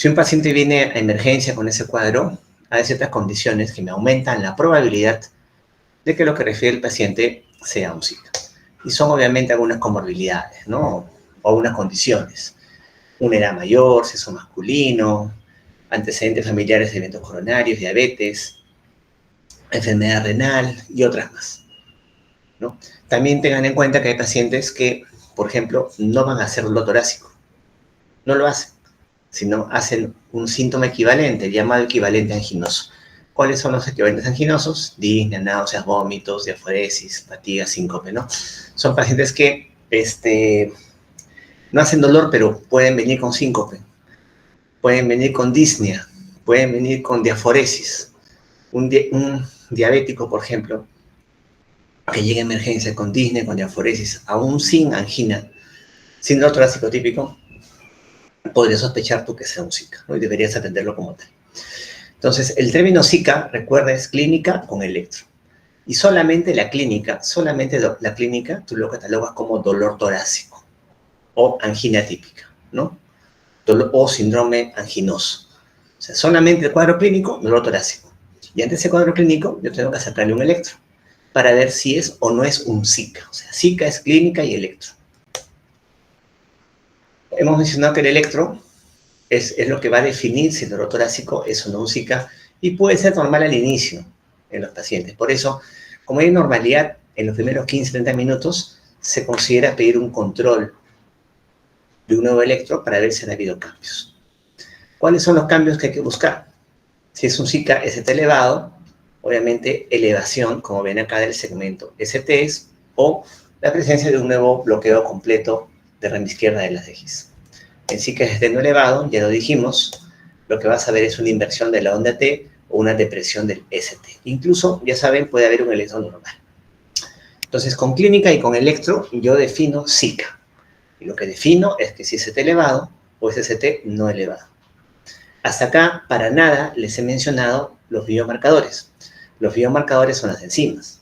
Si un paciente viene a emergencia con ese cuadro, hay ciertas condiciones que me aumentan la probabilidad de que lo que refiere el paciente sea un Zika. Y son obviamente algunas comorbilidades, ¿no? O algunas condiciones. Una edad mayor, sexo masculino, antecedentes familiares de eventos coronarios, diabetes, enfermedad renal y otras más, ¿no? También tengan en cuenta que hay pacientes que, por ejemplo, no van a hacer lo torácico. No lo hacen, sino hacen un síntoma equivalente, llamado equivalente anginoso. ¿Cuáles son los equivalentes anginosos? Disnea, náuseas, vómitos, diaforesis, fatiga, síncope, ¿no? Son pacientes que no hacen dolor, pero pueden venir con síncope, pueden venir con disnea, pueden venir con diaforesis. Un diabético, por ejemplo, que llegue a emergencia con disnea, con diaforesis, aún sin angina, sin dolor torácico típico, podrías sospechar tú que sea un Zika, ¿no? Y deberías atenderlo como tal. Entonces, el término Zika, recuerda, es clínica con electro. Y solamente la clínica, tú lo catalogas como dolor torácico o angina típica, ¿no? O síndrome anginoso. O sea, solamente el cuadro clínico, dolor torácico. Y ante ese cuadro clínico, yo tengo que sacarle un electro para ver si es o no es un Zika. O sea, Zika es clínica y electro. Hemos mencionado que el electro es lo que va a definir si el dolor torácico es o no un Zika y puede ser normal al inicio en los pacientes. Por eso, como hay normalidad en los primeros 15-30 minutos, se considera pedir un control de un nuevo electro para ver si han habido cambios. ¿Cuáles son los cambios que hay que buscar? Si es un Zika ST elevado, obviamente elevación, como ven acá del segmento STs, o la presencia de un nuevo bloqueo completo de rama izquierda de las X. En Zika ST no elevado, ya lo dijimos, lo que vas a ver es una inversión de la onda T o una depresión del ST. Incluso, ya saben, puede haber un electro normal. Entonces, con clínica y con electro, yo defino Zika. Y lo que defino es que si es ST elevado o es ST no elevado. Hasta acá, para nada, les he mencionado los biomarcadores. Los biomarcadores son las enzimas.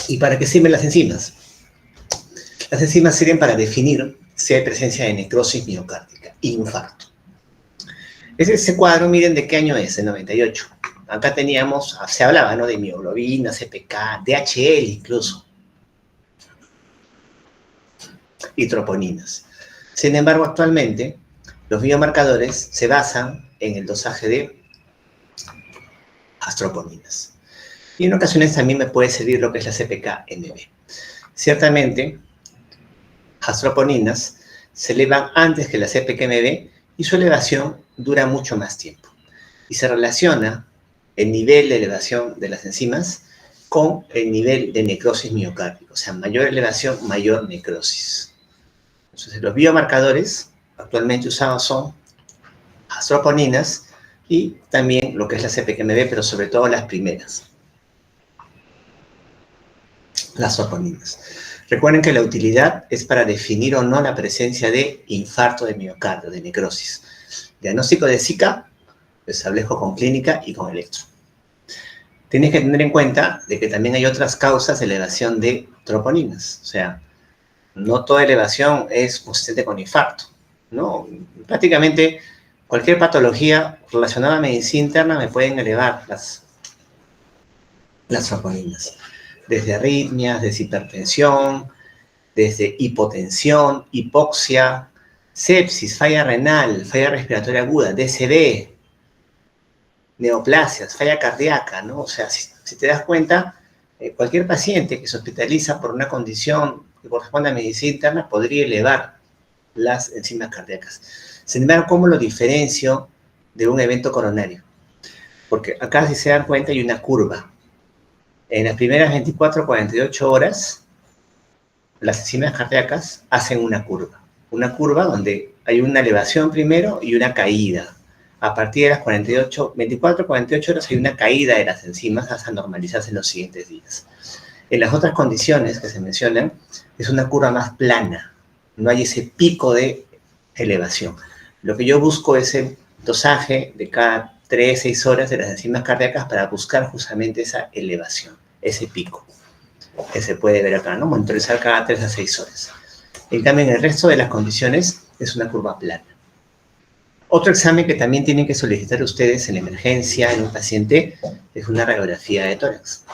¿Y para qué sirven las enzimas? Las enzimas sirven para definir si hay presencia de necrosis miocárdica, infarto. Ese cuadro, miren de qué año es, el 98. Acá teníamos, se hablaba, ¿no?, de mioglobina, CPK, DHL incluso, y troponinas. Sin embargo, actualmente, los biomarcadores se basan en el dosaje de las troponinas. Y en ocasiones también me puede servir lo que es la CPK-MB. Ciertamente, las troponinas se elevan antes que la CPK-MB y su elevación dura mucho más tiempo. Y se relaciona el nivel de elevación de las enzimas con el nivel de necrosis miocárdica. O sea, mayor elevación, mayor necrosis. Entonces, los biomarcadores actualmente usados son las troponinas y también lo que es la CPK-MB, pero sobre todo las primeras, las troponinas. Recuerden que la utilidad es para definir o no la presencia de infarto de miocardio, de necrosis. Diagnóstico de Zika, pues establezco con clínica y con electro. Tienes que tener en cuenta de que también hay otras causas de elevación de troponinas. O sea, no toda elevación es consistente con infarto, ¿no? Prácticamente cualquier patología relacionada a medicina interna me pueden elevar las troponinas. Desde arritmias, desde hipertensión, desde hipotensión, hipoxia, sepsis, falla renal, falla respiratoria aguda, DCB, neoplasias, falla cardíaca, ¿no? O sea, si te das cuenta, cualquier paciente que se hospitaliza por una condición que corresponde a medicina interna podría elevar las enzimas cardíacas. Sin embargo, ¿cómo lo diferencio de un evento coronario? Porque acá, si se dan cuenta, hay una curva. En las primeras 24 48 horas, las enzimas cardíacas hacen una curva donde hay una elevación primero y una caída. A partir de las 24 48 horas hay una caída de las enzimas hasta normalizarse en los siguientes días. En las otras condiciones que se mencionan, es una curva más plana, no hay ese pico de elevación. Lo que yo busco es el dosaje de cada 3-6 horas de las enzimas cardíacas para buscar justamente esa elevación, ese pico que se puede ver acá, ¿no? Monitorizar cada 3 a 6 horas. En cambio, en el resto de las condiciones, es una curva plana. Otro examen que también tienen que solicitar ustedes en emergencia en un paciente es una radiografía de tórax.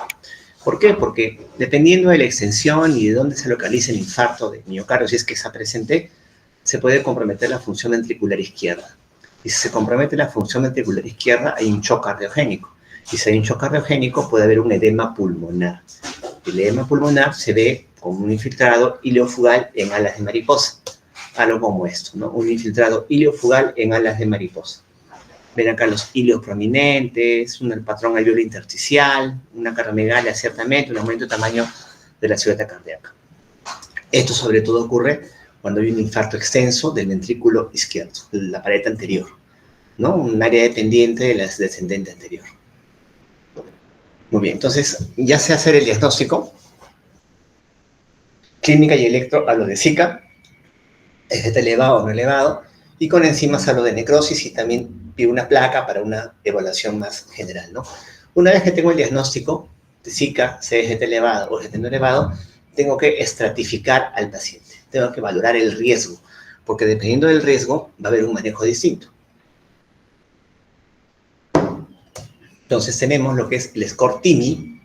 ¿Por qué? Porque dependiendo de la extensión y de dónde se localice el infarto de miocardio, si es que está presente, se puede comprometer la función ventricular izquierda. Y si se compromete la función ventricular izquierda, hay un shock cardiogénico. Y si hay un shock cardiogénico, puede haber un edema pulmonar. El edema pulmonar se ve como un infiltrado ileofugal en alas de mariposa. Algo como esto, ¿no? Un infiltrado ileofugal en alas de mariposa. Ven acá los hilios prominentes, el patrón alveolo intersticial, una cardiomegalia ciertamente, un aumento de tamaño de la silueta cardíaca. Esto sobre todo ocurre cuando hay un infarto extenso del ventrículo izquierdo, la pared anterior, ¿no? Un área dependiente de la descendente anterior. Muy bien, entonces ya sé hacer el diagnóstico. Clínica y electro hablo de Zika, ¿es elevado o no elevado? Y con enzimas hablo de necrosis y también pido una placa para una evaluación más general, ¿no? Una vez que tengo el diagnóstico de Zika, CSGT elevado o GT no elevado, tengo que estratificar al paciente. Tengo que valorar el riesgo, porque dependiendo del riesgo va a haber un manejo distinto. Entonces tenemos lo que es el score TIMI,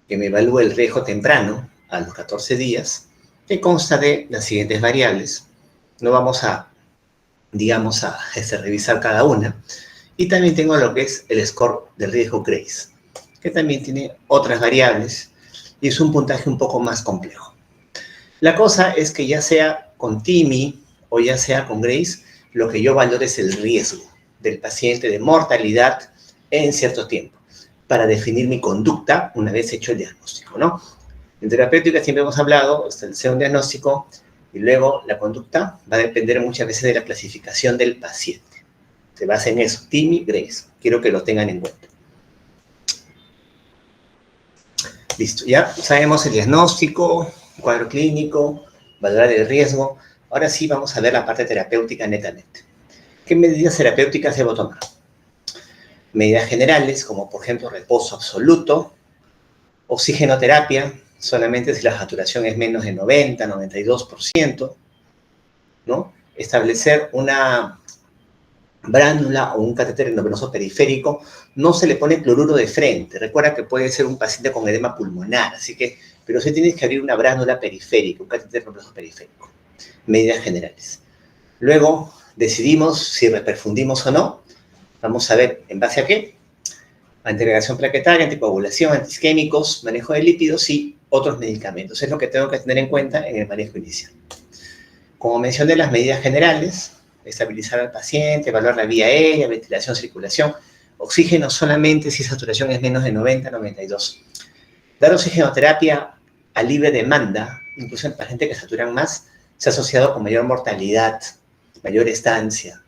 que me evalúa el riesgo temprano a los 14 días, que consta de las siguientes variables. No vamos a, digamos, a revisar cada una. Y también tengo lo que es el score del riesgo GRACE, que también tiene otras variables y es un puntaje un poco más complejo. La cosa es que ya sea con TIMI o ya sea con GRACE, lo que yo valoro es el riesgo del paciente de mortalidad en cierto tiempo, para definir mi conducta una vez hecho el diagnóstico, ¿no? En terapéutica siempre hemos hablado, hasta el ser un diagnóstico, y luego la conducta va a depender muchas veces de la clasificación del paciente. Se basa en eso, TIMI, GRACE. Quiero que lo tengan en cuenta. Listo, ya sabemos el diagnóstico, cuadro clínico, valorar el riesgo. Ahora sí vamos a ver la parte terapéutica netamente. ¿Qué medidas terapéuticas debo tomar? Medidas generales, como por ejemplo reposo absoluto, oxigenoterapia, solamente si la saturación es menos de 90, 92%, ¿no? Establecer una bránula o un catéter endovenoso periférico, no se le pone cloruro de frente. Recuerda que puede ser un paciente con edema pulmonar, así que, pero sí tienes que abrir una bránula periférica, un catéter endovenoso periférico. Medidas generales. Luego decidimos si reperfundimos o no. Vamos a ver en base a qué. Antiagregación plaquetaria, anticoagulación, antiisquémicos, manejo de lípidos y otros medicamentos. Es lo que tengo que tener en cuenta en el manejo inicial. Como mencioné, las medidas generales, estabilizar al paciente, evaluar la vía aérea, ventilación, circulación, oxígeno solamente si saturación es menos de 90, 92. Dar oxigenoterapia a libre demanda, incluso en pacientes que saturan más, se ha asociado con mayor mortalidad, mayor estancia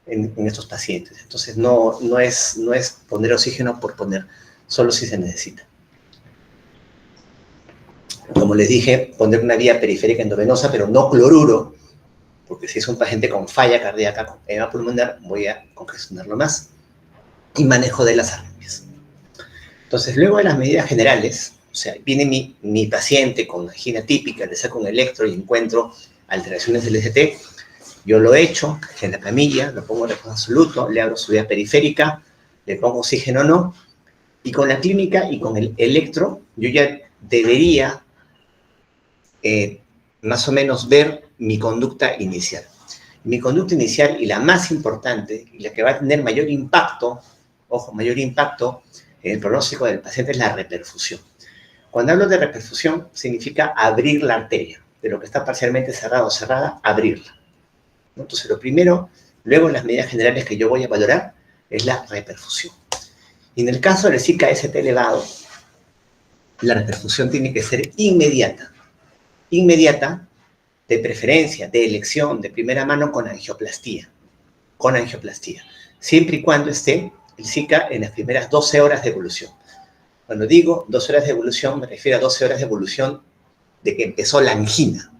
en estos pacientes. Entonces, no es poner oxígeno por poner, solo si se necesita. Como les dije, poner una vía periférica endovenosa, pero no cloruro, porque si es un paciente con falla cardíaca, con edema pulmonar, voy a congestionarlo más. Y manejo de las arritmias. Entonces, luego de las medidas generales, o sea, viene mi paciente con angina típica, le saco un electro y encuentro alteraciones del ST, yo lo echo en la camilla, lo pongo en reposo absoluto, le abro su vía periférica, le pongo oxígeno o no, y con la clínica y con el electro, yo ya debería más o menos ver mi conducta inicial. Mi conducta inicial y la más importante, y la que va a tener mayor impacto, ojo, mayor impacto en el pronóstico del paciente es la reperfusión. Cuando hablo de reperfusión, significa abrir la arteria, de lo que está parcialmente cerrada o cerrada, abrirla. Entonces, lo primero, luego en las medidas generales que yo voy a valorar, es la reperfusión. Y en el caso del Zika ST elevado, la reperfusión tiene que ser inmediata. Inmediata, de preferencia, de elección, de primera mano, con angioplastía. Con angioplastía. Siempre y cuando esté el Zika en las primeras 12 horas de evolución. Cuando digo 12 horas de evolución, me refiero a 12 horas de evolución de que empezó la angina,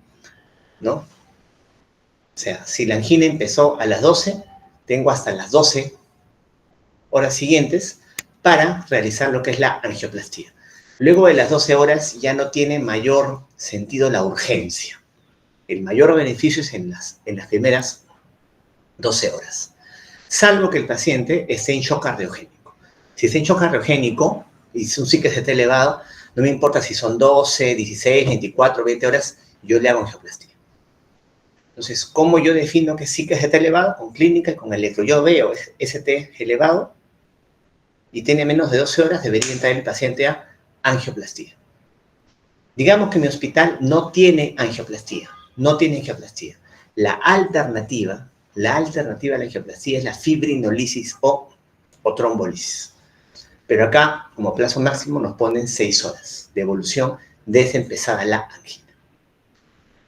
¿no? O sea, si la angina empezó a las 12, tengo hasta las 12 horas siguientes para realizar lo que es la angioplastía. Luego de las 12 horas ya no tiene mayor sentido la urgencia. el mayor beneficio es en las primeras 12 horas, salvo que el paciente esté en shock cardiogénico. Si está en shock cardiogénico y su CIC-ST está elevado, no me importa si son 12, 16, 24, 20 horas, yo le hago angioplastía. Entonces, ¿cómo yo defino que sí que está elevado? Con clínica y con electro. Yo veo ST elevado y tiene menos de 12 horas, debería entrar el paciente a angioplastía. Digamos que mi hospital no tiene angioplastía, La alternativa a la angioplastía es la fibrinolisis o trombolisis. Pero acá, como plazo máximo, nos ponen 6 horas de evolución desde empezada la angina.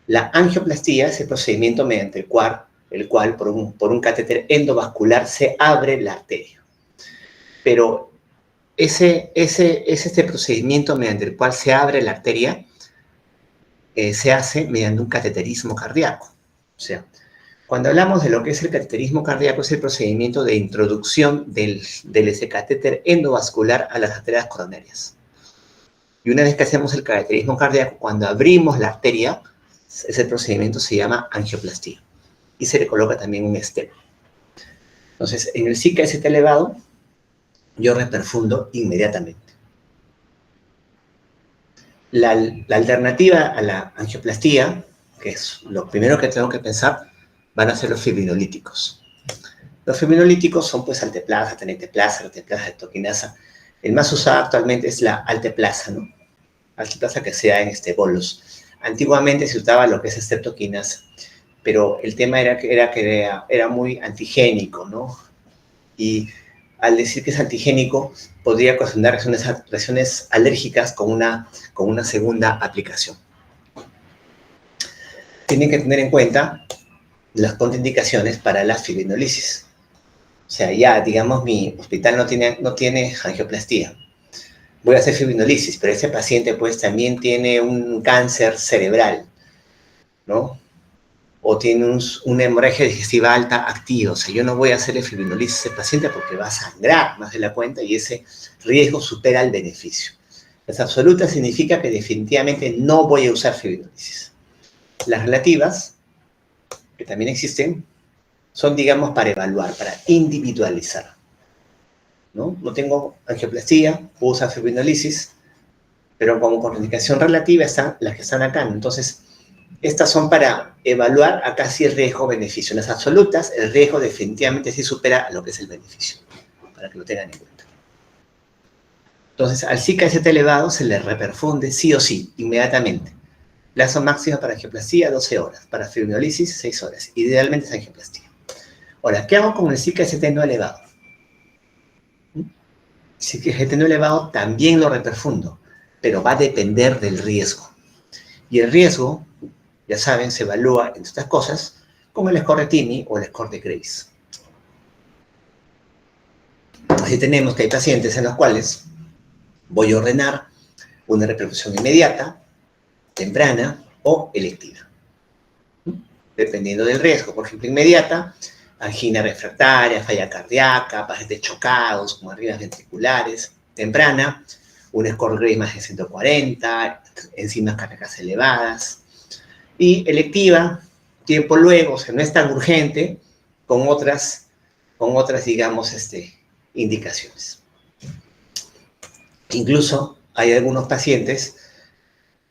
La angioplastía es el procedimiento mediante el cual por un catéter endovascular se abre la arteria. Pero es este procedimiento mediante el cual se abre la arteria, se hace mediante un cateterismo cardíaco. O sea, cuando hablamos de lo que es el cateterismo cardíaco, es el procedimiento de introducción de ese catéter endovascular a las arterias coronarias. Y una vez que hacemos el cateterismo cardíaco, cuando abrimos la arteria, ese procedimiento se llama angioplastía. Y se le coloca también un stent. Entonces, en el CIC-ST elevado, yo reperfundo inmediatamente. La alternativa a la angioplastía, que es lo primero que tengo que pensar, van a ser los fibrinolíticos. Los fibrinolíticos son pues alteplasa, tenecteplasa, etoquinasa. El más usado actualmente es la alteplasa, ¿no? Alteplasa que sea en bolos. Antiguamente se usaba lo que es streptoquinasa, pero el tema era que era muy antigénico, ¿no? Y al decir que es antigénico, podría ocasionar reacciones alérgicas con una segunda aplicación. Tienen que tener en cuenta las contraindicaciones para la fibrinolisis. O sea, ya, digamos, mi hospital no tiene angioplastía. Voy a hacer fibrinolisis, pero ese paciente pues también tiene un cáncer cerebral, ¿no? O tiene una hemorragia digestiva alta activa. O sea, yo no voy a hacerle fibrinolisis a ese paciente porque va a sangrar más de la cuenta y ese riesgo supera el beneficio. Las absolutas significa que definitivamente no voy a usar fibrinolisis. Las relativas, que también existen, son, digamos, para evaluar, para individualizar, ¿no? No tengo angioplastía, puedo usar fibrinolisis, pero como contraindicación relativa están las que están acá. Entonces, estas son para evaluar acá sí el riesgo-beneficio. En las absolutas, el riesgo definitivamente sí supera a lo que es el beneficio, para que lo tengan en cuenta. Entonces, al CIC-ST elevado se le reperfunde sí o sí, inmediatamente. Plazo máximo para angioplastía, 12 horas. Para fibrinolisis, 6 horas. Idealmente es angioplastía. Ahora, ¿qué hago con el CIC-ST no elevado? CIC-ST no elevado también lo reperfundo, pero va a depender del riesgo. Y el riesgo, ya saben, se evalúa, entre estas cosas, con el score de TIMI o el score de Grace. Así tenemos que hay pacientes en los cuales voy a ordenar una reperfusión inmediata, temprana o electiva. Dependiendo del riesgo. Por ejemplo, inmediata, angina refractaria, falla cardíaca, pacientes chocados, con arritmias ventriculares. Temprana, un score Grace más de 140, enzimas cardíacas elevadas. Y electiva, tiempo luego, o sea, no es tan urgente, con otras digamos, indicaciones. Incluso hay algunos pacientes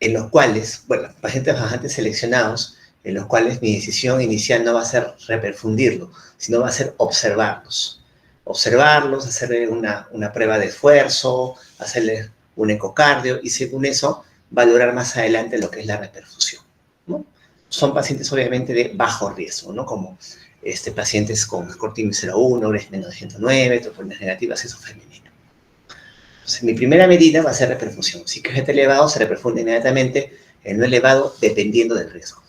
en los cuales, bueno, pacientes bastante seleccionados, en los cuales mi decisión inicial no va a ser reperfundirlo, sino va a ser observarlos. Observarlos, hacerle una prueba de esfuerzo, hacerle un ecocardio, y según eso, valorar más adelante lo que es la reperfusión, ¿no? Son pacientes obviamente de bajo riesgo, ¿no? Como pacientes con score TIMI 0,1, Grace menos de 109, troponías negativas, sexo femenino. Entonces, mi primera medida va a ser reperfusión. Si es elevado, se reperfunde inmediatamente. El no elevado, dependiendo del riesgo.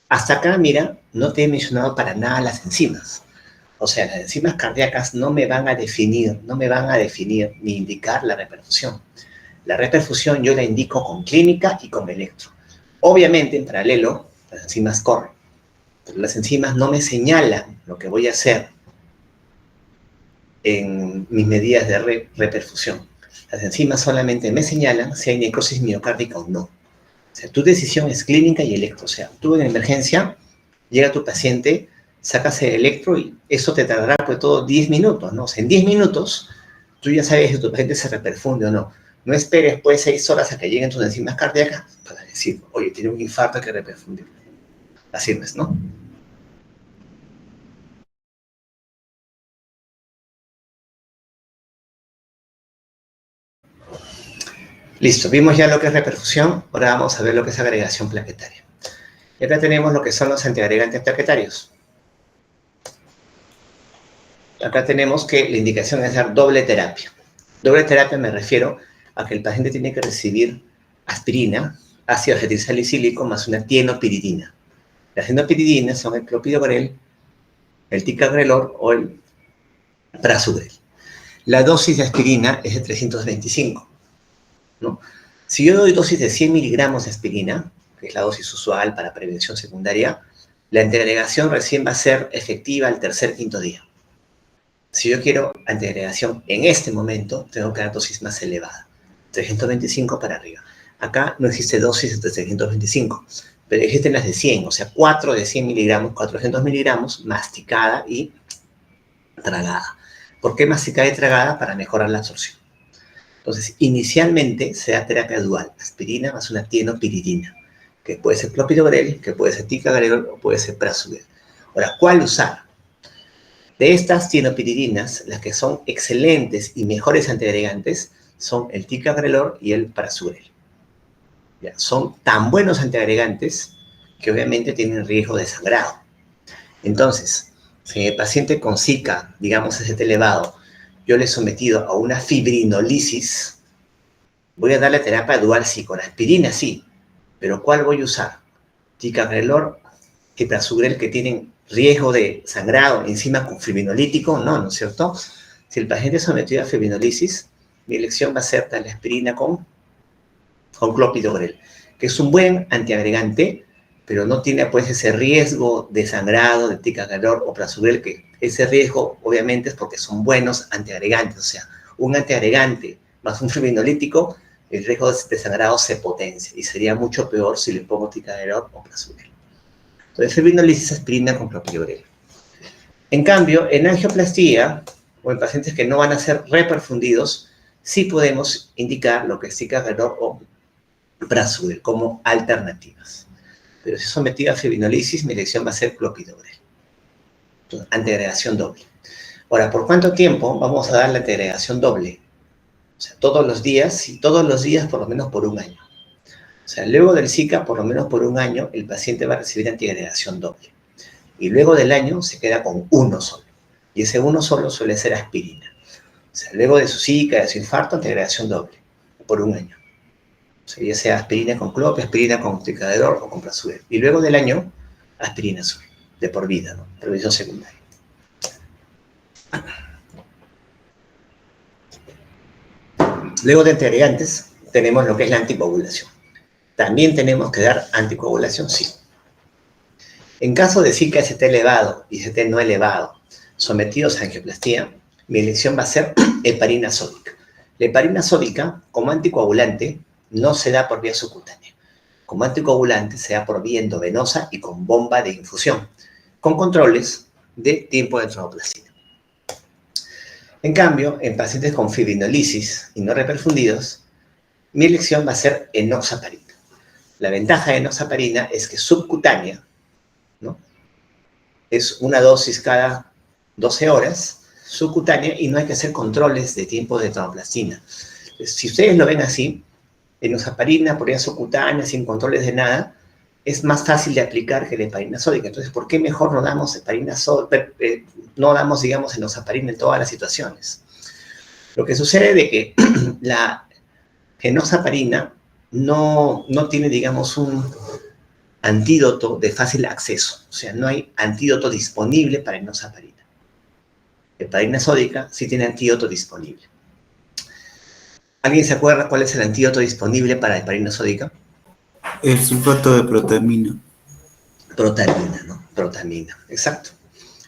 Hasta acá, mira, no te he mencionado para nada las enzimas. O sea, las enzimas cardíacas no me van a definir ni indicar la reperfusión. La reperfusión yo la indico con clínica y con electro. Obviamente, en paralelo, las enzimas corren. Pero las enzimas no me señalan lo que voy a hacer en mis medidas de reperfusión. Las enzimas solamente me señalan si hay necrosis miocárdica o no. O sea, tu decisión es clínica y electro. O sea, tú en emergencia, llega tu paciente, sacas el electro y eso te tardará pues todo 10 minutos, ¿no? O sea, en 10 minutos tú ya sabes si tu paciente se reperfunde o no. No esperes pues 6 horas a que lleguen tus enzimas cardíacas para decir, oye, tiene un infarto que reperfundir. Así es, ¿no? Listo, vimos ya lo que es reperfusión, ahora vamos a ver lo que es agregación plaquetaria. Y acá tenemos lo que son los antiagregantes plaquetarios. Acá tenemos que la indicación es dar doble terapia. Doble terapia me refiero a que el paciente tiene que recibir aspirina, ácido acetilsalicílico más una tienopiridina. Las tienopiridina son el clopidogrel, el ticagrelor o el prasugrel. La dosis de aspirina es de 325, ¿no? Si yo doy dosis de 100 miligramos de aspirina, que es la dosis usual para prevención secundaria, la antiagregación recién va a ser efectiva al tercer, quinto día. Si yo quiero antiagregación en este momento, tengo que dar dosis más elevada, 325 para arriba. Acá no existe dosis de 325, pero existen las de 100, o sea, 4 de 100 miligramos, 400 miligramos, masticada y tragada. ¿Por qué masticada y tragada? Para mejorar la absorción. Entonces, inicialmente se da terapia dual, aspirina más una tienopiridina, que puede ser clopidogrel, que puede ser ticagrelor o puede ser prasugrel. Ahora, ¿cuál usar? De estas tienopiridinas, las que son excelentes y mejores antiagregantes son el ticagrelor y el prasugrel. ¿Ya? Son tan buenos antiagregantes que obviamente tienen riesgo de sangrado. Entonces, si el paciente con Zika, digamos, es elevado, yo le he sometido a una fibrinolisis, voy a darle terapia dual sí, con aspirina sí, pero ¿cuál voy a usar? Ticagrelor y prasugrel que tienen riesgo de sangrado encima con fibrinolítico, no es cierto? Si el paciente es sometido a fibrinolisis, mi elección va a ser darle aspirina con clopidogrel, que es un buen antiagregante, pero no tiene pues ese riesgo de sangrado, de ticagrelor o prasugrel, que ese riesgo obviamente es porque son buenos antiagregantes, o sea, un antiagregante más un fibrinolítico, el riesgo de sangrado se potencia y sería mucho peor si le pongo ticagrelor o prasugrel. Entonces, fibrinolisis aspirina con clopidogrel. En cambio, en angioplastía o en pacientes que no van a ser reperfundidos, sí podemos indicar lo que es ticagrelor o prasugrel como alternativas. Pero si sometida a fibrinolisis, mi elección va a ser clopidogrel. Entonces, antiagregación doble. Ahora, ¿por cuánto tiempo vamos a dar la antiagregación doble? O sea, todos los días, y todos los días por lo menos por un año. O sea, luego del Zika, por lo menos por un año, el paciente va a recibir antiagregación doble. Y luego del año se queda con uno solo. Y ese uno solo suele ser aspirina. O sea, luego de su Zika, de su infarto, antiagregación doble, por un año. O sea, ya sea aspirina con clop, aspirina con ticagrelor o con prasugrel. Y luego del año, aspirina azul, de por vida, ¿no? Prevención secundaria. Luego de antiagregantes, tenemos lo que es la anticoagulación. También tenemos que dar anticoagulación, sí. En caso de Zika ST elevado y ST no elevado, sometidos a angioplastía, mi elección va a ser heparina sódica. La heparina sódica, como anticoagulante, no se da por vía subcutánea. Como anticoagulante se da por vía endovenosa y con bomba de infusión, con controles de tiempo de tromboplastina. En cambio, en pacientes con fibrinolisis y no reperfundidos, mi elección va a ser enoxaparina. La ventaja de enoxaparina es que subcutánea, ¿no? Es una dosis cada 12 horas, subcutánea, y no hay que hacer controles de tiempo de tromboplastina. Si ustedes lo ven así, enoxaparina por vía subcutánea, sin controles de nada, es más fácil de aplicar que la heparina sódica. Entonces, ¿por qué mejor no damos heparina sódica, no damos, digamos, enoxaparina en todas las situaciones? Lo que sucede es que la enoxaparina no tiene, digamos, un antídoto de fácil acceso. O sea, no hay antídoto disponible para enoxaparina. Heparina sódica sí tiene antídoto disponible. ¿Alguien se acuerda cuál es el antídoto disponible para heparina sódica? El sulfato de protamina. Protamina, ¿no? Protamina, exacto.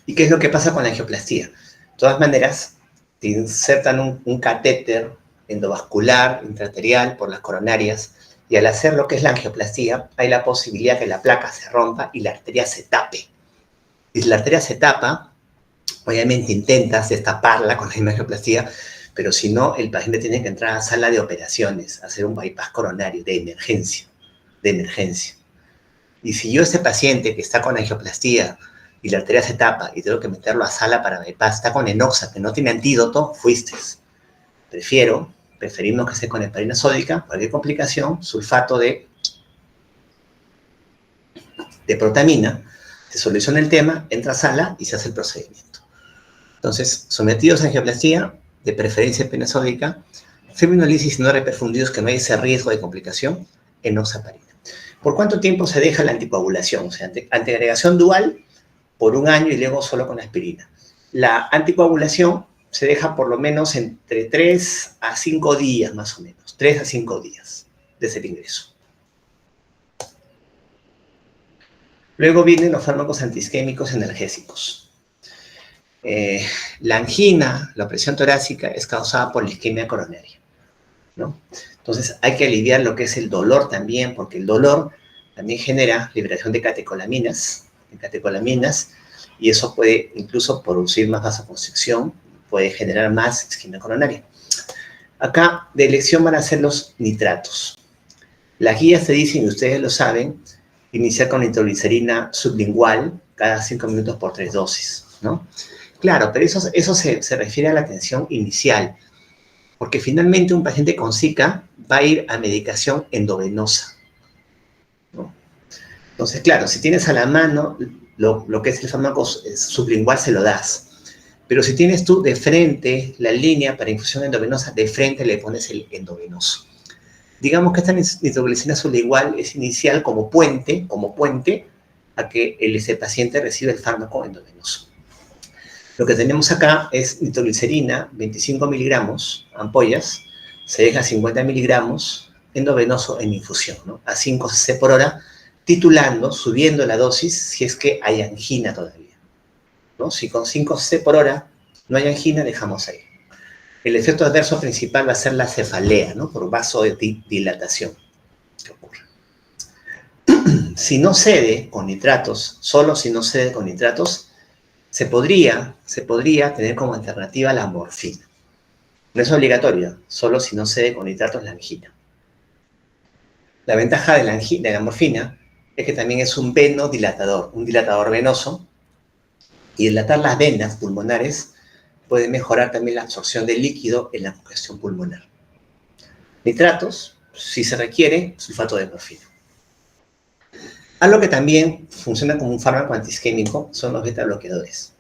¿Y qué es lo que pasa con la angioplastía? De todas maneras, te insertan un catéter endovascular, intraarterial, por las coronarias, Y al hacer lo que es la angioplastía, hay la posibilidad que la placa se rompa y la arteria se tape. Y si la arteria se tapa, obviamente intentas destaparla con la angioplastía, pero si no, el paciente tiene que entrar a sala de operaciones, hacer un bypass coronario de emergencia, Y si yo ese paciente que está con angioplastía y la arteria se tapa y tengo que meterlo a sala para bypass, está con enoxa, que no tiene antídoto, fuiste. Preferimos que esté con heparina sódica, cualquier complicación, sulfato de protamina, se soluciona el tema, entra a sala y se hace el procedimiento. Entonces, sometidos a angioplastía, de preferencia heparina sódica, fibrinolisis no reperfundidos, que no hay ese riesgo de complicación, enoxaparina. ¿Por cuánto tiempo se deja la anticoagulación? O sea, antiagregación dual por 1 año y luego solo con aspirina. La anticoagulación se deja por lo menos entre 3 a 5 días, más o menos. 3 a 5 días desde el ingreso. Luego vienen los fármacos antiisquémicos analgésicos. La angina, la presión torácica, es causada por la isquemia coronaria, ¿no? Entonces hay que aliviar lo que es el dolor también, porque el dolor también genera liberación de catecolaminas, y eso puede incluso producir más vasoconstricción, puede generar más isquemia coronaria. Acá de elección van a ser los nitratos. Las guías te dicen, y ustedes lo saben, iniciar con nitroglicerina sublingual cada 5 minutos por 3 dosis, ¿no? Claro, pero eso se refiere a la atención inicial, porque finalmente un paciente con Zika va a ir a medicación endovenosa, ¿no? Entonces, claro, si tienes a la mano lo que es el fármaco sublingual, se lo das. Pero si tienes tú de frente la línea para infusión endovenosa, de frente le pones el endovenoso. Digamos que esta nitroglicerina sublingual es inicial como puente a que ese paciente reciba el fármaco endovenoso. Lo que tenemos acá es nitroglicerina, 25 miligramos, ampollas, se deja 50 miligramos endovenoso en infusión, ¿no? A 5 cc por hora, titulando, subiendo la dosis si es que hay angina todavía, ¿no? Si con 5 cc por hora no hay angina, dejamos ahí. El efecto adverso principal va a ser la cefalea, ¿no? Por vasodilatación que ocurre. Si no cede con nitratos, solo si no cede con nitratos, se podría tener como alternativa la morfina. No es obligatoria, solo si no cede con nitratos la angina. La ventaja de la morfina es que también es un venodilatador, un dilatador venoso, y dilatar las venas pulmonares puede mejorar también la absorción de líquido en la congestión pulmonar. Nitratos, si se requiere, sulfato de morfina. Algo que también funciona como un fármaco antiisquémico son los beta bloqueadores.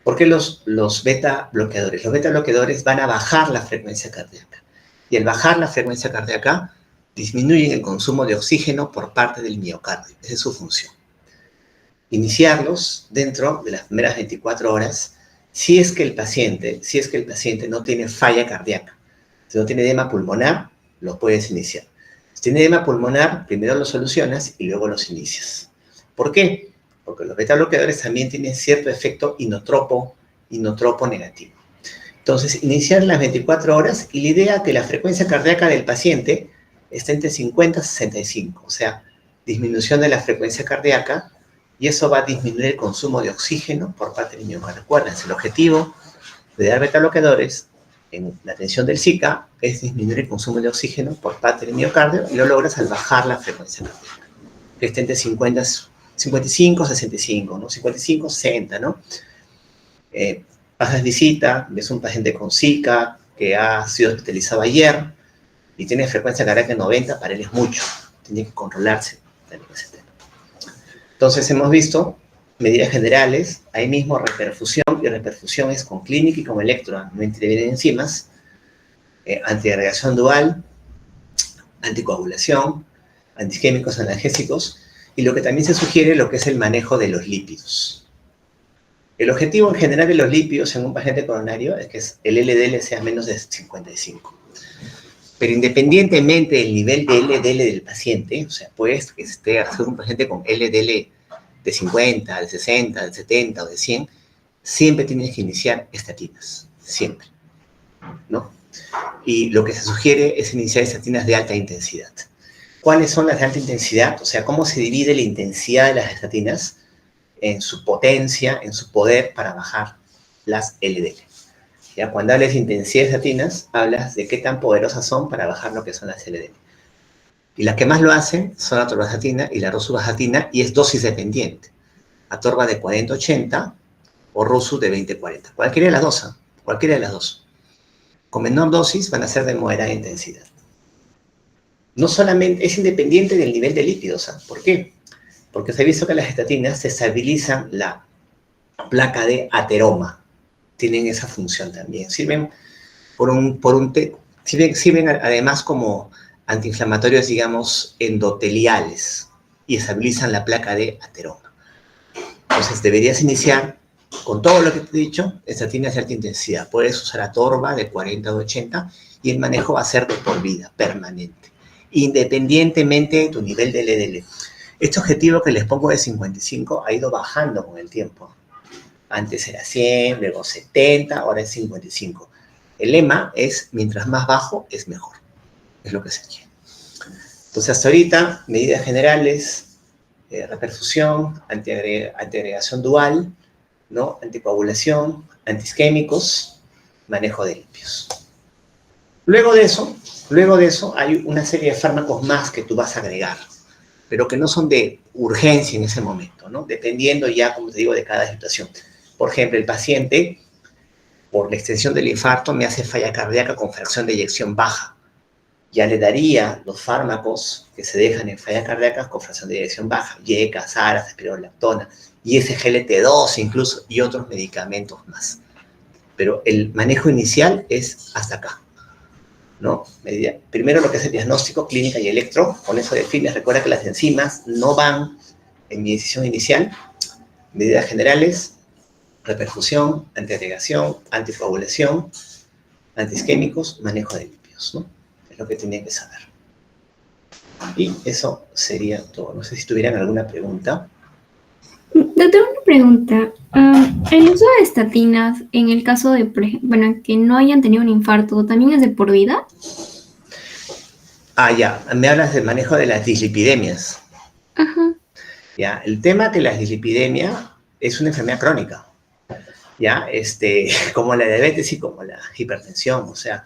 ¿Por qué los beta bloqueadores? Los beta bloqueadores van a bajar la frecuencia cardíaca. Y al bajar la frecuencia cardíaca, disminuyen el consumo de oxígeno por parte del miocardio. Esa es su función. Iniciarlos dentro de las primeras 24 horas si es que el paciente no tiene falla cardíaca. Si no tiene edema pulmonar, lo puedes iniciar. Si tiene edema pulmonar, primero lo solucionas y luego los inicias. ¿Por qué? Porque los beta bloqueadores también tienen cierto efecto inotropo negativo. Entonces, iniciar las 24 horas y la idea es que la frecuencia cardíaca del paciente esté entre 50 y 65, o sea, disminución de la frecuencia cardíaca, y eso va a disminuir el consumo de oxígeno por parte del miocardio. Recuerden, el objetivo de dar beta bloqueadores en la atención del Zika es disminuir el consumo de oxígeno por parte del miocardio, y lo logras al bajar la frecuencia cardíaca, que esté entre 55, 65, ¿no? 55, 60, ¿no? Pasas visita, ves un paciente con Zika que ha sido hospitalizado ayer y tiene frecuencia cardíaca de 90, para él es mucho, tiene que controlarse también ese tema. Entonces hemos visto medidas generales, ahí mismo reperfusión, y reperfusión es con clínica y con electro, no intervienen enzimas, antiagregación dual, anticoagulación, antiisquémicos analgésicos, y lo que también se sugiere lo que es el manejo de los lípidos. El objetivo en general de los lípidos en un paciente coronario es que el LDL sea menos de 55. Pero independientemente del nivel de LDL del paciente, o sea, pues que esté un paciente con LDL de 50, de 60, de 70 o de 100, siempre tienes que iniciar estatinas, siempre, ¿no? Y lo que se sugiere es iniciar estatinas de alta intensidad. ¿Cuáles son las de alta intensidad? O sea, ¿cómo se divide la intensidad de las estatinas en su potencia, en su poder para bajar las LDL? Ya, cuando hablas de intensidad de estatinas, hablas de qué tan poderosas son para bajar lo que son las LDL. Y las que más lo hacen son la atorvastatina y la rosuvastatina, y es dosis dependiente. Atorva de 40-80 o rosu de 20-40. Cualquiera de las dos, ¿eh? Cualquiera de las dos. Con menor dosis van a ser de moderada intensidad. No solamente es independiente del nivel de lípidos, ¿eh? ¿Por qué? Porque se ha visto que las estatinas se estabilizan la placa de ateroma. Tienen esa función también. Sirven sirven además como antiinflamatorios, digamos, endoteliales y estabilizan la placa de ateroma. Entonces, deberías iniciar con todo lo que te he dicho, estatinas de alta intensidad. Puedes usar atorva de 40 o 80 y el manejo va a ser de por vida, permanente, independientemente de tu nivel de LDL. Este objetivo que les pongo de 55 ha ido bajando con el tiempo. Antes era 100, luego 70, ahora es 55. El lema es, mientras más bajo, es mejor. Es lo que se quiere. Entonces, hasta ahorita, medidas generales, reperfusión, antiagregación dual, ¿no? Anticoagulación, antiisquémicos, manejo de lípidos. Luego de eso, hay una serie de fármacos más que tú vas a agregar, pero que no son de urgencia en ese momento, ¿no? Dependiendo ya, como te digo, de cada situación. Por ejemplo, el paciente, por la extensión del infarto, me hace falla cardíaca con fracción de eyección baja. Ya le daría los fármacos que se dejan en falla cardíaca con fracción de eyección baja, YECA, SARAS, espironolactona, ISGLT2 incluso, y otros medicamentos más. Pero el manejo inicial es hasta acá, ¿no? Primero lo que es el diagnóstico, clínica y electro, con eso defines. Recuerda que las enzimas no van en mi decisión inicial. Medidas generales, reperfusión, antiagregación, anticoagulación, antiisquémicos, manejo de lípidos, ¿no? Es lo que tenía que saber. Y eso sería todo. No sé si tuvieran alguna pregunta. Doctor, una pregunta. ¿El uso de estatinas en el caso de, bueno, que no hayan tenido un infarto, también es de por vida? Ya. Me hablas del manejo de las dislipidemias. Ajá. Ya. El tema de la dislipidemia es una enfermedad crónica. Ya. Como la diabetes y como la hipertensión. O sea,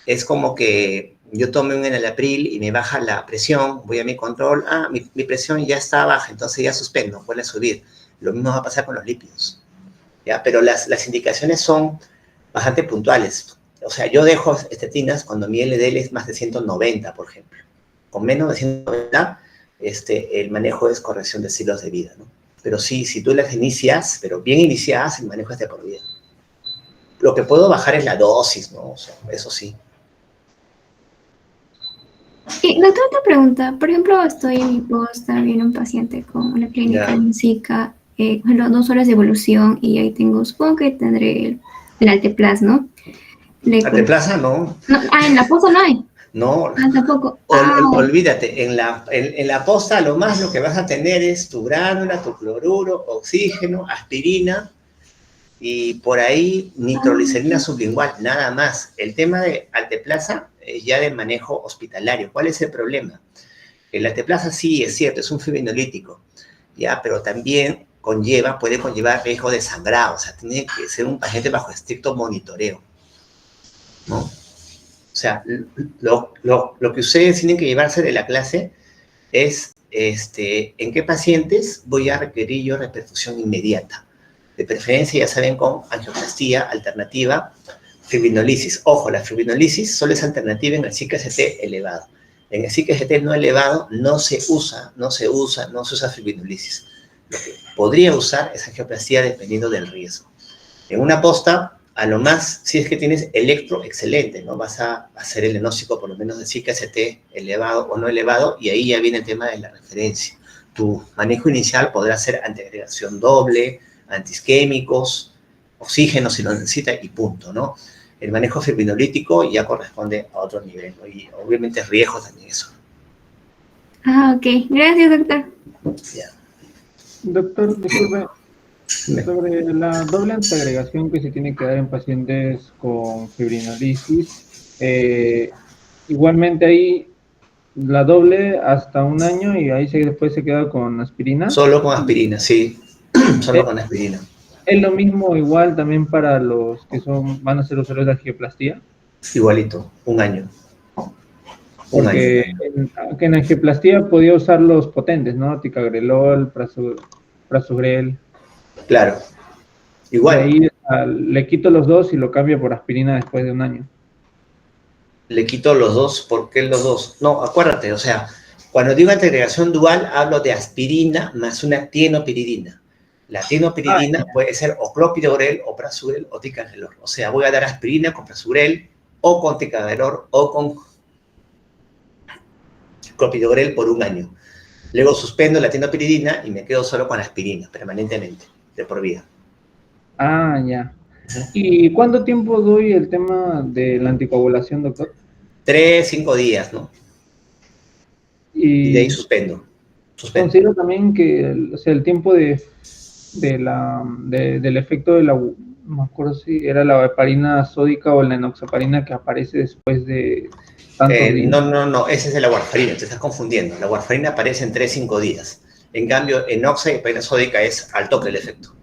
es como que yo tome un enalapril y me baja la presión, voy a mi control, mi presión ya está baja, entonces ya suspendo, vuelve a subir. Lo mismo va a pasar con los lípidos, ¿ya? Pero las indicaciones son bastante puntuales. O sea, yo dejo estatinas cuando mi LDL es más de 190, por ejemplo. Con menos de 190, el manejo es corrección de estilos de vida, ¿no? Pero sí, si tú las inicias, pero bien iniciadas, el manejo es de por vida. Lo que puedo bajar es la dosis, ¿no? O sea, eso sí. Y doctor, otra pregunta. Por ejemplo, estoy en mi posta, viene un paciente con una clínica en Zika, 2 horas de evolución, y ahí tengo, supongo que tendré el Alteplas, ¿no? Alteplasa no. En la posta no hay. No. Tampoco. Olvídate, en la posta lo que vas a tener es tu gránula, tu cloruro, oxígeno, aspirina, y por ahí nitroglicerina sublingual, nada más. El tema de Alteplasa es ya de manejo hospitalario. ¿Cuál es el problema? El Alteplasa sí, es cierto, es un fibrinolítico, ya, pero también puede conllevar riesgo de sangrado. O sea, tiene que ser un paciente bajo estricto monitoreo, ¿no? O sea, lo que ustedes tienen que llevarse de la clase es en qué pacientes voy a requerir yo reperfusión inmediata. De preferencia, ya saben, con angioplastía alternativa, fibrinolisis. Ojo, la fibrinolisis solo es alternativa en el Zika-ST elevado. En el Zika-ST no elevado no se usa fibrinolisis. Lo que podría usar es angioplastía dependiendo del riesgo. En una posta, a lo más, si es que tienes electro, excelente, ¿no? Vas a hacer el diagnóstico por lo menos de Zika-ST elevado o no elevado, y ahí ya viene el tema de la referencia. Tu manejo inicial podrá ser antiagregación doble, antiisquémicos, oxígeno si lo necesita y punto, ¿no? El manejo fibrinolítico ya corresponde a otro nivel, ¿no? Y obviamente riesgo también eso. Ok. Gracias, doctor. Ya. Doctor, disculpe, Sobre la doble antiagregación que se tiene que dar en pacientes con fibrinolisis, igualmente ahí la doble hasta un año y ahí después se queda con aspirina. Solo con aspirina, sí. Solo con aspirina. ¿Es lo mismo igual también para los que van a ser usuarios de angioplastía? Igualito, un año. Porque en angioplastía podía usar los potentes, ¿no? Ticagrelol, Prasugrel. Claro, igual. Y ahí le quito los dos y lo cambio por aspirina después de un año. Le quito los dos, ¿por qué los dos? No, acuérdate, o sea, cuando digo antiagregación dual, hablo de aspirina más una tienopiridina. La tienopiridina puede ser o clopidogrel, o prasugrel, o ticagrelor. O sea, voy a dar aspirina con prasugrel, o con ticagrelor, o con clopidogrel por un año. Luego suspendo la tienopiridina y me quedo solo con aspirina, permanentemente, de por vida. Ah, ya. ¿Y cuánto tiempo doy el tema de la anticoagulación, doctor? 3, 5 días, ¿no? Y de ahí suspendo. Considero también que el tiempo del efecto de no me acuerdo si era la heparina sódica o la enoxaparina que aparece después de tantos días. No, ese es de la warfarina, te estás confundiendo. La warfarina aparece en 3, 5 días. En cambio, enoxa y heparina sódica es al toque el efecto.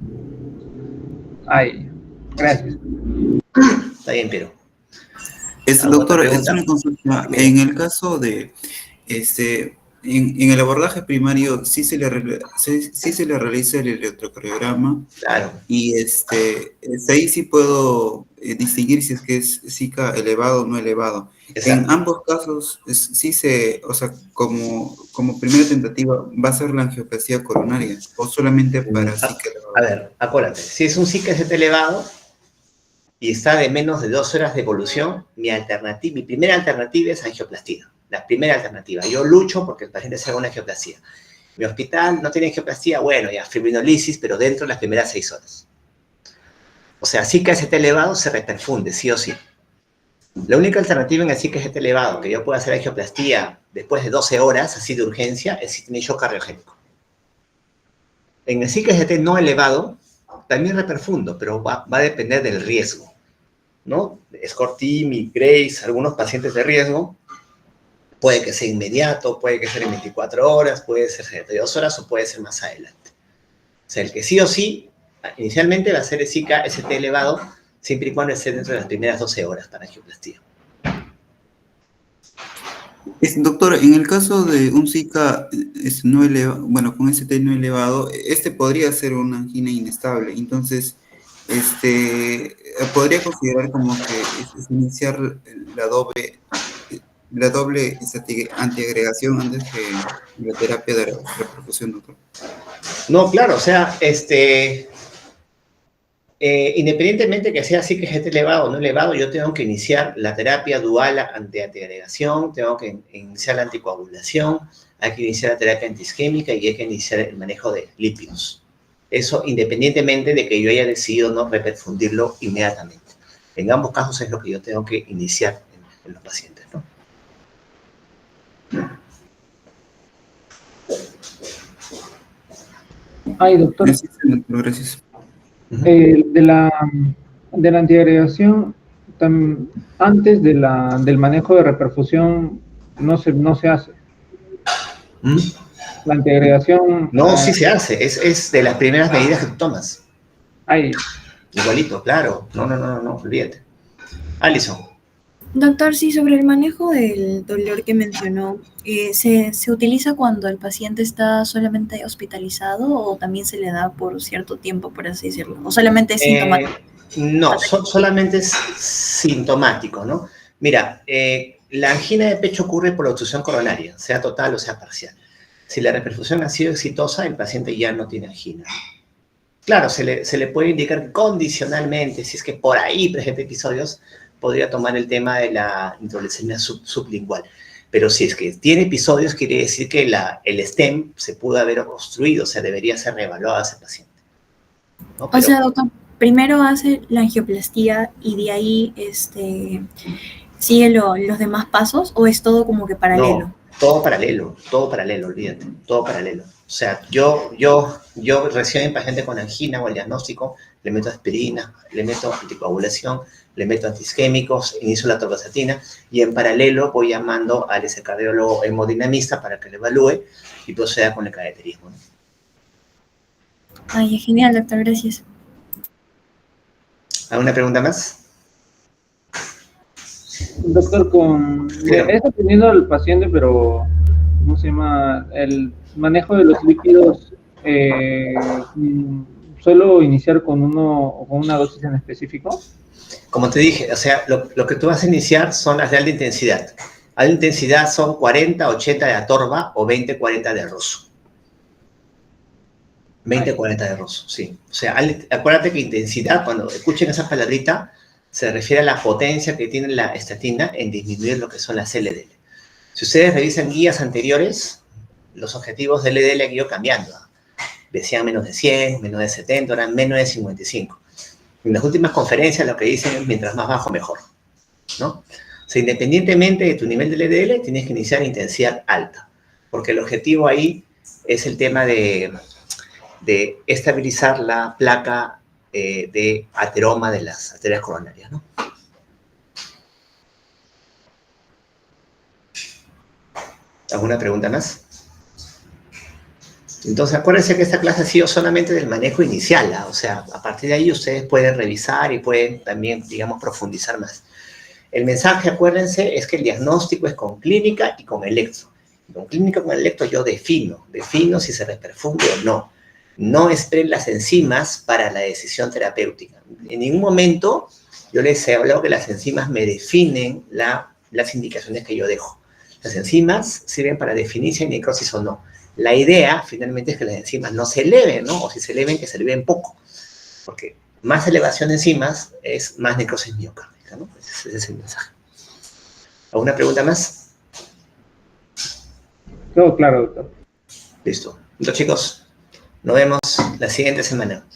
Ay, gracias. Está bien, Piero. Doctor, es una consulta. En el caso de, en el abordaje primario, sí se le realiza el electrocardiograma. Claro. Y ahí sí puedo distinguir si es que es Zika elevado o no elevado. Exacto. En ambos casos, sí o sea, como primera tentativa, ¿va a ser la angioplastia coronaria o solamente para Zika elevado? A ver, acuérdate, si es un Zika elevado y está de menos de 2 horas de evolución, mi primera alternativa es angioplastía. La primera alternativa. Yo lucho porque el paciente se haga una angioplastía. Mi hospital no tiene angioplastía, bueno, ya fibrinolisis, pero dentro de las primeras 6 horas. O sea, Zika elevado se reperfunde, sí o sí. La única alternativa en el Zika elevado, que yo pueda hacer angioplastía después de 12 horas, así de urgencia, es si tiene shock cardiogénico. En el Zika no elevado, también reperfundo, pero va a depender del riesgo, ¿no? Escortimi, Grace, algunos pacientes de riesgo, puede que sea inmediato, puede que sea en 24 horas, puede ser 72 horas o puede ser más adelante. O sea, el que sí o sí, inicialmente va a ser el Zika elevado, siempre y cuando esté dentro de las primeras 12 horas para angioplastía. Doctor, en el caso de un Zika no elevado, bueno, con ST no elevado, podría ser una angina inestable. Entonces, podría considerar como que es iniciar la doble antiagregación antes que la terapia de reperfusión, doctor. No, claro, o sea, independientemente que sea Zika elevado o no elevado, yo tengo que iniciar la terapia dual antiagregación, tengo que iniciar la anticoagulación, hay que iniciar la terapia antiisquémica y hay que iniciar el manejo de lípidos. Eso independientemente de que yo haya decidido no reperfundirlo inmediatamente. En ambos casos es lo que yo tengo que iniciar en los pacientes, ¿no? Ay, doctor. Gracias. De la antiagregación, antes del manejo de reperfusión, no se hace. La antiagregación... No, sí se hace. Es de las primeras medidas que tú tomas. Ay. Igualito, claro. No, olvídate. Alison. Doctor, sí, sobre el manejo del dolor que mencionó, ¿se utiliza cuando el paciente está solamente hospitalizado o también se le da por cierto tiempo, por así decirlo? ¿O solamente es sintomático? No, solamente es sintomático, ¿no? Mira, la angina de pecho ocurre por la obstrucción coronaria, sea total o sea parcial. Si la reperfusión ha sido exitosa, el paciente ya no tiene angina. Claro, se le puede indicar condicionalmente, si es que por ahí presenta episodios, podría tomar el tema de la nitroglicemia sublingual. Pero si es que tiene episodios, quiere decir que el stem se pudo haber obstruido, o sea, debería ser reevaluado a ese paciente, ¿no? O sea, doctor, primero hace la angioplastía y de ahí sigue los demás pasos, ¿o es todo como que paralelo? No, todo paralelo, olvídate, todo paralelo. O sea, yo recién en paciente con angina o el diagnóstico, le meto aspirina, le meto anticoagulación, le meto antiisquémicos, inicio la torvastatina y en paralelo voy llamando al ese cardiólogo hemodinamista para que lo evalúe y proceda con el cateterismo, ¿no? Ay, genial, doctor, gracias. ¿Alguna pregunta más? Doctor, es dependiendo del paciente, pero ¿cómo se llama? El manejo de los líquidos, ¿suelo iniciar con una dosis en específico? Como te dije, o sea, lo que tú vas a iniciar son las de alta intensidad. Alta intensidad son 40, 80 de atorva o 20, 40 de roso. 20, 40 de roso, sí. O sea, acuérdate que intensidad, cuando escuchen esa palabrita, se refiere a la potencia que tiene la estatina en disminuir lo que son las LDL. Si ustedes revisan guías anteriores, los objetivos de LDL han ido cambiando. Decían menos de 100, menos de 70, ahora menos de 55. En las últimas conferencias lo que dicen es mientras más bajo, mejor, ¿no? O sea, independientemente de tu nivel de LDL, tienes que iniciar intensidad alta, porque el objetivo ahí es el tema de estabilizar la placa de ateroma de las arterias coronarias, ¿no? ¿Alguna pregunta más? Entonces, acuérdense que esta clase ha sido solamente del manejo inicial, ¿eh? O sea, a partir de ahí ustedes pueden revisar y pueden también, digamos, profundizar más. El mensaje, acuérdense, es que el diagnóstico es con clínica y con electro. Con clínica y con electro yo defino si se reperfunde o no. No esperen las enzimas para la decisión terapéutica. En ningún momento yo les he hablado que las enzimas me definen las indicaciones que yo dejo. Las enzimas sirven para definir si hay necrosis o no. La idea, finalmente, es que las enzimas no se eleven, ¿no? O si se eleven, que se eleven poco. Porque más elevación de enzimas es más necrosis miocárdica, ¿no? Ese es el mensaje. ¿Alguna pregunta más? Todo claro, doctor. Listo. Entonces, chicos, nos vemos la siguiente semana.